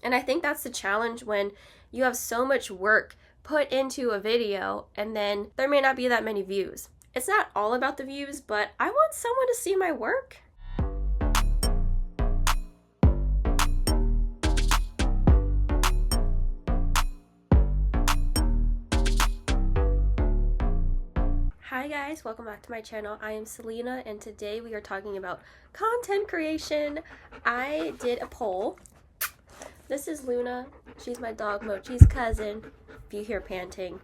And I think that's the challenge when you have so much work put into a video and then there may not be that many views. It's not all about the views, but I want someone to see my work. Hi guys, welcome back to my channel. I am Selena and today we are talking about content creation. I did a poll. This is Luna. She's my dog Mochi's cousin. If you hear panting,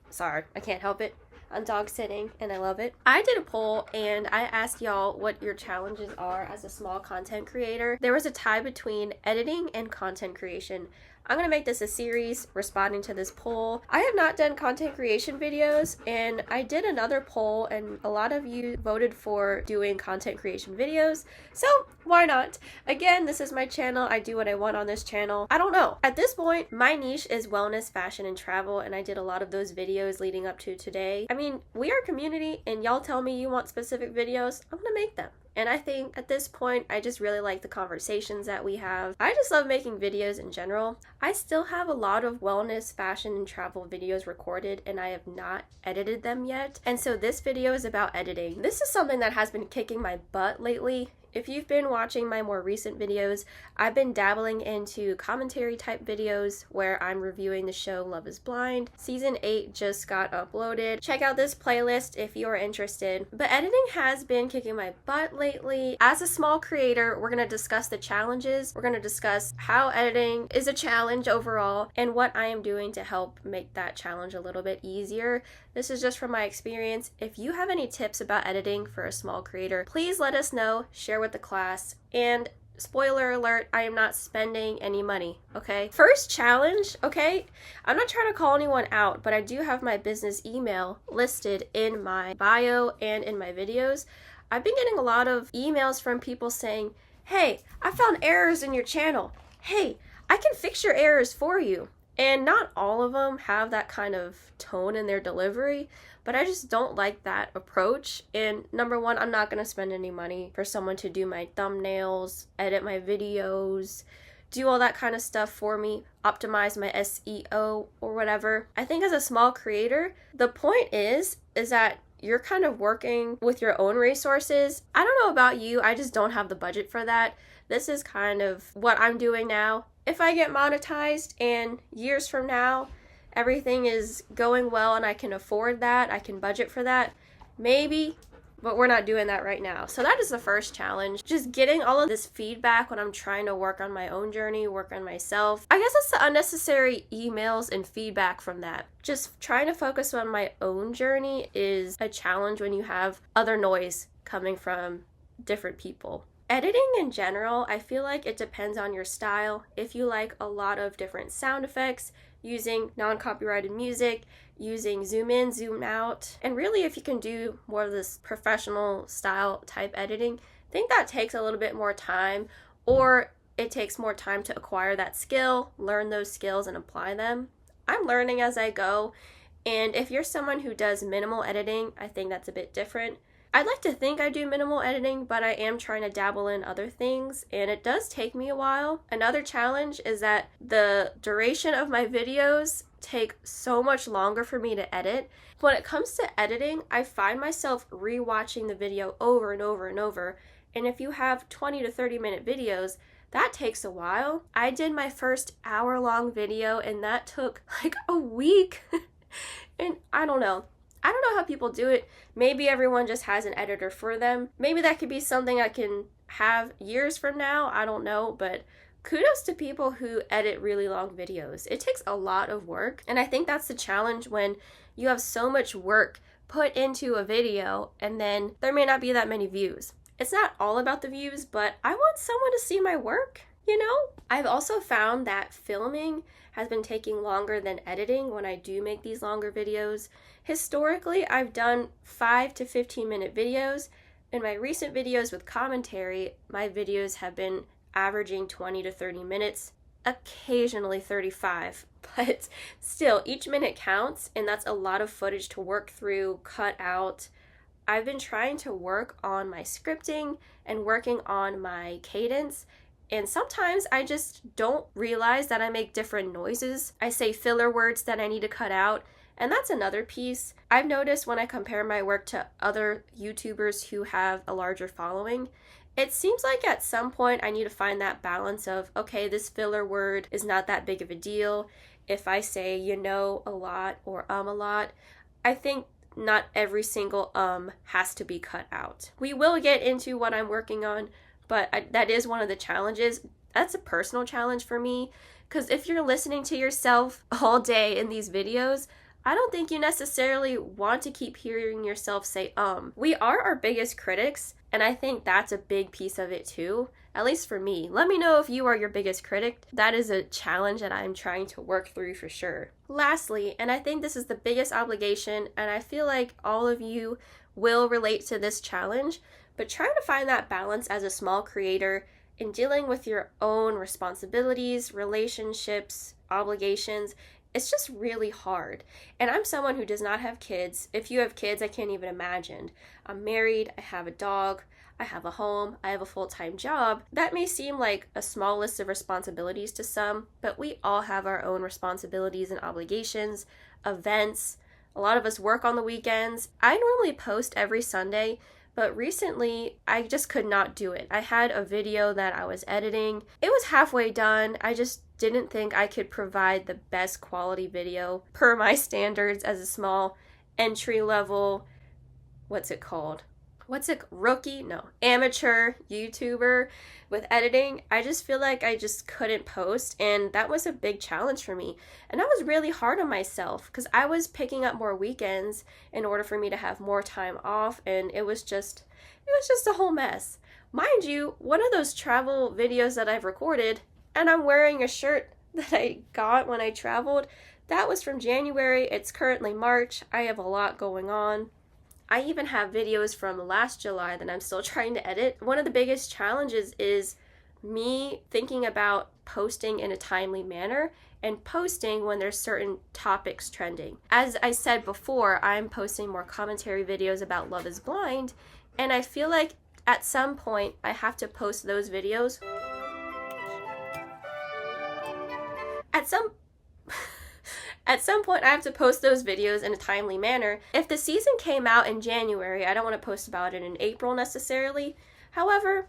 sorry, I can't help it. I'm dog sitting and I love it. I did a poll and I asked y'all what your challenges are as a small content creator. There was a tie between editing and content creation. I'm gonna make this a series responding to this poll. I have not done content creation videos and I did another poll and a lot of you voted for doing content creation videos. So why not? Again, this is my channel. I do what I want on this channel. I don't know. At this point, my niche is wellness, fashion, and travel, and I did a lot of those videos leading up to today. I mean, we are a community and y'all tell me you want specific videos, I'm gonna make them. And I think at this point, I just really like the conversations that we have. I just love making videos in general. I still have a lot of wellness, fashion, and travel videos recorded and I have not edited them yet. And so this video is about editing. This is something that has been kicking my butt lately. If you've been watching my more recent videos, I've been dabbling into commentary type videos where I'm reviewing the show Love is Blind. Season 8 just got uploaded. Check out this playlist if you are interested. But editing has been kicking my butt lately. As a small creator, we're going to discuss the challenges. We're going to discuss how editing is a challenge overall and what I am doing to help make that challenge a little bit easier. This is just from my experience. If you have any tips about editing for a small creator, please let us know, share with the class, and spoiler alert, I am not spending any money, okay? First challenge, okay? I'm not trying to call anyone out, but I do have my business email listed in my bio and in my videos. I've been getting a lot of emails from people saying, hey, I found errors in your channel. Hey, I can fix your errors for you. And not all of them have that kind of tone in their delivery, but I just don't like that approach. And number one, I'm not going to spend any money for someone to do my thumbnails, edit my videos, do all that kind of stuff for me, optimize my SEO or whatever. I think as a small creator, the point is that you're kind of working with your own resources. I don't know about you, I just don't have the budget for that. This is kind of what I'm doing now. If I get monetized and years from now, everything is going well and I can afford that, I can budget for that, maybe, but we're not doing that right now. So that is the first challenge. Just getting all of this feedback when I'm trying to work on my own journey, work on myself. I guess it's the unnecessary emails and feedback from that. Just trying to focus on my own journey is a challenge when you have other noise coming from different people. Editing in general, I feel like it depends on your style. If you like a lot of different sound effects, using non-copyrighted music, using zoom in, zoom out, and really if you can do more of this professional style type editing, I think that takes a little bit more time, or it takes more time to acquire that skill, learn those skills and apply them. I'm learning as I go, and if you're someone who does minimal editing, I think that's a bit different. I'd like to think I do minimal editing, but I am trying to dabble in other things, and it does take me a while. Another challenge is that the duration of my videos take so much longer for me to edit. When it comes to editing, I find myself rewatching the video over and over and over, and if you have 20 to 30 minute videos, that takes a while. I did my first hour-long video, and that took like a week, and I don't know how people do it. Maybe everyone just has an editor for them. Maybe that could be something I can have years from now. I don't know, but kudos to people who edit really long videos. It takes a lot of work, and I think that's the challenge when you have so much work put into a video and then there may not be that many views. It's not all about the views, but I want someone to see my work, you know? I've also found that filming has been taking longer than editing when I do make these longer videos. Historically, I've done 5 to 15 minute videos. In my recent videos with commentary, my videos have been averaging 20 to 30 minutes, occasionally 35, but still, each minute counts, and that's a lot of footage to work through, cut out. I've been trying to work on my scripting and working on my cadence, and sometimes I just don't realize that I make different noises. I say filler words that I need to cut out, and that's another piece. I've noticed when I compare my work to other YouTubers who have a larger following, it seems like at some point I need to find that balance of, okay, this filler word is not that big of a deal. If I say a lot or a lot, I think not every single has to be cut out. We will get into what I'm working on, but that is one of the challenges. That's a personal challenge for me, because if you're listening to yourself all day in these videos, I don't think you necessarily want to keep hearing yourself say We are our biggest critics, and I think that's a big piece of it too, at least for me. Let me know if you are your biggest critic. That is a challenge that I'm trying to work through for sure. Lastly, and I think this is the biggest obligation, and I feel like all of you will relate to this challenge, but try to find that balance as a small creator in dealing with your own responsibilities, relationships, obligations. It's just really hard. And I'm someone who does not have kids. If you have kids, I can't even imagine. I'm married, I have a dog, I have a home, I have a full-time job. That may seem like a small list of responsibilities to some, but we all have our own responsibilities and obligations, events. A lot of us work on the weekends. I normally post every Sunday, but recently I just could not do it. I had a video that I was editing. It was halfway done. I just didn't think I could provide the best quality video per my standards as a small entry-level, amateur YouTuber with editing. I just feel like I just couldn't post, and that was a big challenge for me. And I was really hard on myself because I was picking up more weekends in order for me to have more time off, and it was just a whole mess. Mind you, one of those travel videos that I've recorded, and I'm wearing a shirt that I got when I traveled, that was from January. It's currently March. I have a lot going on. I even have videos from last July that I'm still trying to edit. One of the biggest challenges is me thinking about posting in a timely manner and posting when there's certain topics trending. As I said before, I'm posting more commentary videos about Love is Blind, and I feel like at some point I have to post those videos. At some point, I have to post those videos in a timely manner. If the season came out in January, I don't want to post about it in April necessarily. However,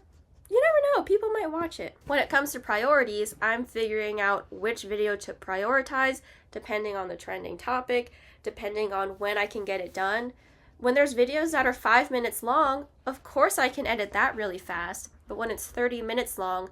you never know, people might watch it. When it comes to priorities, I'm figuring out which video to prioritize depending on the trending topic, depending on when I can get it done. When there's videos that are 5 minutes long, of course I can edit that really fast, but when it's 30 minutes long,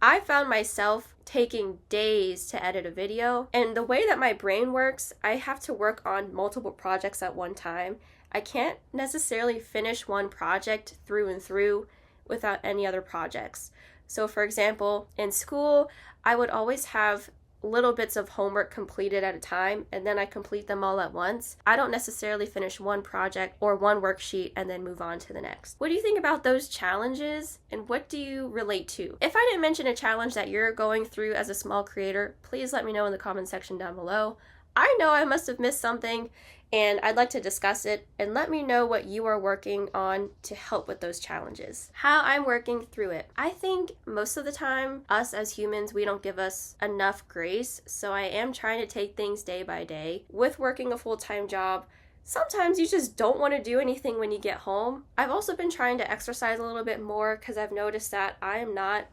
I found myself taking days to edit a video, and the way that my brain works, I have to work on multiple projects at one time. I can't necessarily finish one project through and through without any other projects. So for example, in school, I would always have little bits of homework completed at a time, and then I complete them all at once. I don't necessarily finish one project or one worksheet and then move on to the next. What do you think about those challenges, and what do you relate to? If I didn't mention a challenge that you're going through as a small creator, please let me know in the comment section down below. I know I must have missed something, and I'd like to discuss it, and let me know what you are working on to help with those challenges. How I'm working through it. I think most of the time, us as humans, we don't give us enough grace, so I am trying to take things day by day. With working a full-time job, sometimes you just don't want to do anything when you get home. I've also been trying to exercise a little bit more because I've noticed that I am not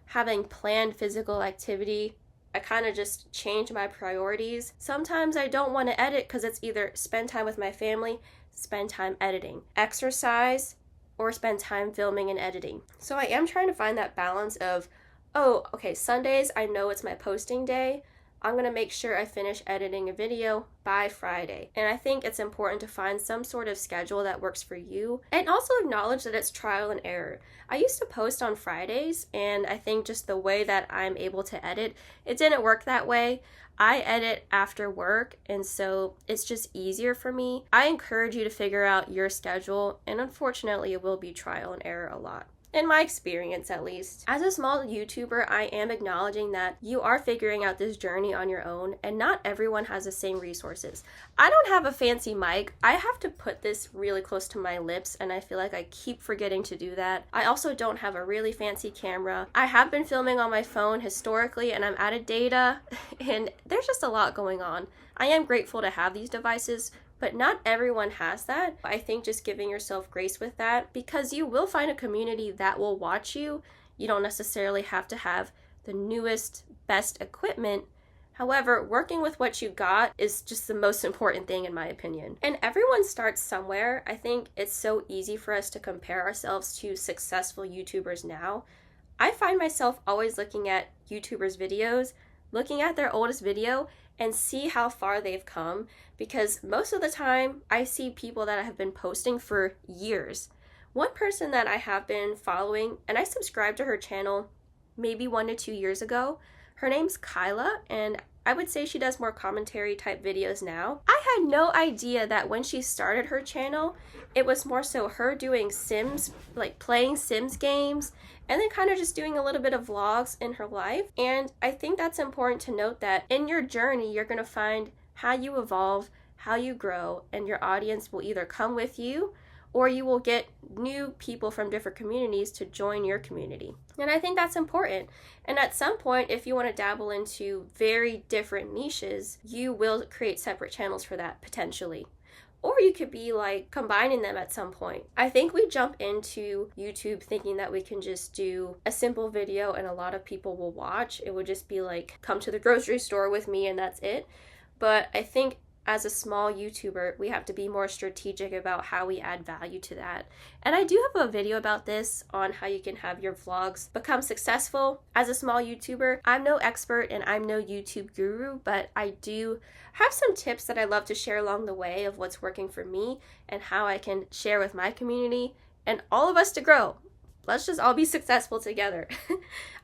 having planned physical activity. I kind of just change my priorities. Sometimes I don't want to edit because it's either spend time with my family, spend time editing, exercise, or spend time filming and editing. So I am trying to find that balance of, oh, okay, Sundays, I know it's my posting day. I'm going to make sure I finish editing a video by Friday. And I think it's important to find some sort of schedule that works for you, and also acknowledge that it's trial and error. I used to post on Fridays, and I think just the way that I'm able to edit, it didn't work that way. I edit after work, and so it's just easier for me. I encourage you to figure out your schedule, and unfortunately it will be trial and error a lot. in my experience at least. As a small YouTuber, I am acknowledging that you are figuring out this journey on your own, and not everyone has the same resources. I don't have a fancy mic. I have to put this really close to my lips, and I feel like I keep forgetting to do that. I also don't have a really fancy camera. I have been filming on my phone historically, and I'm out of data, and there's just a lot going on. I am grateful to have these devices, but not everyone has that. I think just giving yourself grace with that, because you will find a community that will watch you. You don't necessarily have to have the newest, best equipment. However, working with what you got is just the most important thing in my opinion. And everyone starts somewhere. I think it's so easy for us to compare ourselves to successful YouTubers now. I find myself always looking at YouTubers' videos, looking at their oldest video, and see how far they've come, because most of the time I see people that have been posting for years. One person that I have been following, and I subscribed to her channel maybe 1 to 2 years ago, her name's Kyla, and I would say she does more commentary type videos now. I had no idea that when she started her channel, it was more so her doing Sims, like playing Sims games, and then kind of just doing a little bit of vlogs in her life. And I think that's important to note, that in your journey, you're going to find how you evolve, how you grow, and your audience will either come with you, or you will get new people from different communities to join your community. And I think that's important. And at some point, if you want to dabble into very different niches, you will create separate channels for that potentially. Or you could be like combining them at some point. I think we jump into YouTube thinking that we can just do a simple video and a lot of people will watch. It would just be like, come to the grocery store with me and that's it. But I think as a small YouTuber, we have to be more strategic about how we add value to that. And I do have a video about this on how you can have your vlogs become successful as a small YouTuber. I'm no expert and I'm no YouTube guru, but I do have some tips that I love to share along the way of what's working for me and how I can share with my community and all of us to grow. Let's just all be successful together.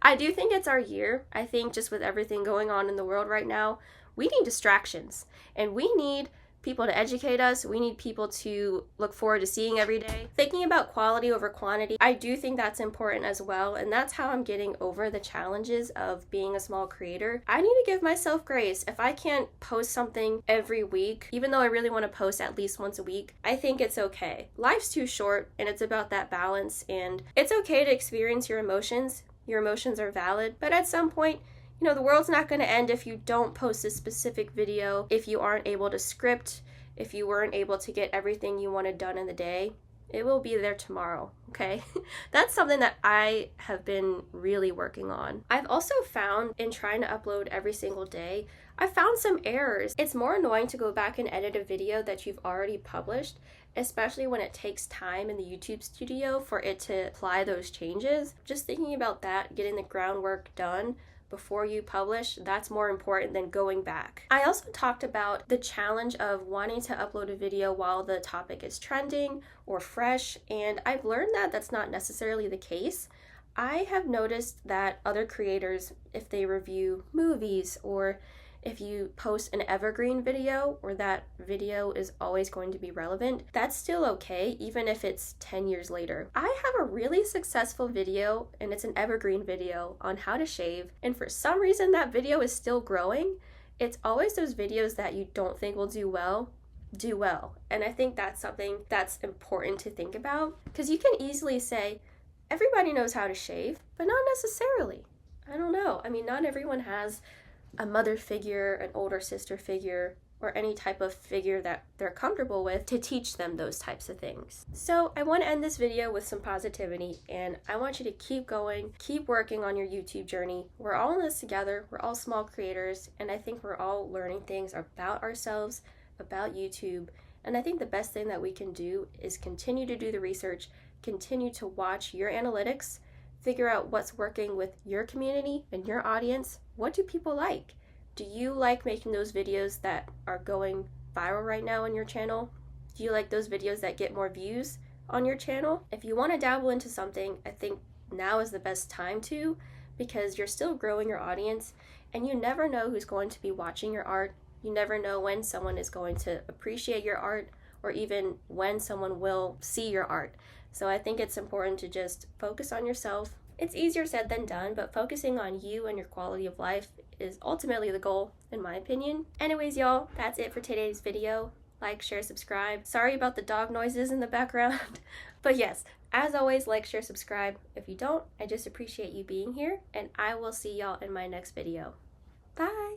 I do think it's our year. I think just with everything going on in the world right now, we need distractions, and we need people to educate us. We need people to look forward to seeing every day. Thinking about quality over quantity, I do think that's important as well, and that's how I'm getting over the challenges of being a small creator. I need to give myself grace. If I can't post something every week, even though I really want to post at least once a week, I think it's okay. Life's too short, and it's about that balance, and it's okay to experience your emotions. Your emotions are valid, but at some point, you know, the world's not going to end if you don't post a specific video, if you aren't able to script, if you weren't able to get everything you wanted done in the day. It will be there tomorrow, okay? That's something that I have been really working on. I've also found in trying to upload every single day, I found some errors. It's more annoying to go back and edit a video that you've already published, especially when it takes time in the YouTube studio for it to apply those changes. Just thinking about that, getting the groundwork done before you publish, that's more important than going back. I also talked about the challenge of wanting to upload a video while the topic is trending or fresh, and I've learned that that's not necessarily the case. I have noticed that other creators, if they review movies or if you post an evergreen video or that video is always going to be relevant, that's still okay, even if it's 10 years later. I have a really successful video, and it's an evergreen video on how to shave, and for some reason that video is still growing. It's always those videos that you don't think will do well. And I think that's something that's important to think about, because you can easily say, everybody knows how to shave, but not necessarily. I don't know. I mean, not everyone has a mother figure, an older sister figure, or any type of figure that they're comfortable with to teach them those types of things. So I want to end this video with some positivity, and I want you to keep going, keep working on your YouTube journey. We're all in this together. We're all small creators, and I think we're all learning things about ourselves, about YouTube. And I think the best thing that we can do is continue to do the research, continue to watch your analytics, figure out what's working with your community and your audience. What do people like? Do you like making those videos that are going viral right now on your channel? Do you like those videos that get more views on your channel? If you want to dabble into something, I think now is the best time to, because you're still growing your audience, and you never know who's going to be watching your art. You never know when someone is going to appreciate your art or even when someone will see your art. So I think it's important to just focus on yourself. It's easier said than done, but focusing on you and your quality of life is ultimately the goal, in my opinion. Anyways, y'all, that's it for today's video. Like, share, subscribe. Sorry about the dog noises in the background. But yes, as always, like, share, subscribe. If you don't, I just appreciate you being here, and I will see y'all in my next video. Bye!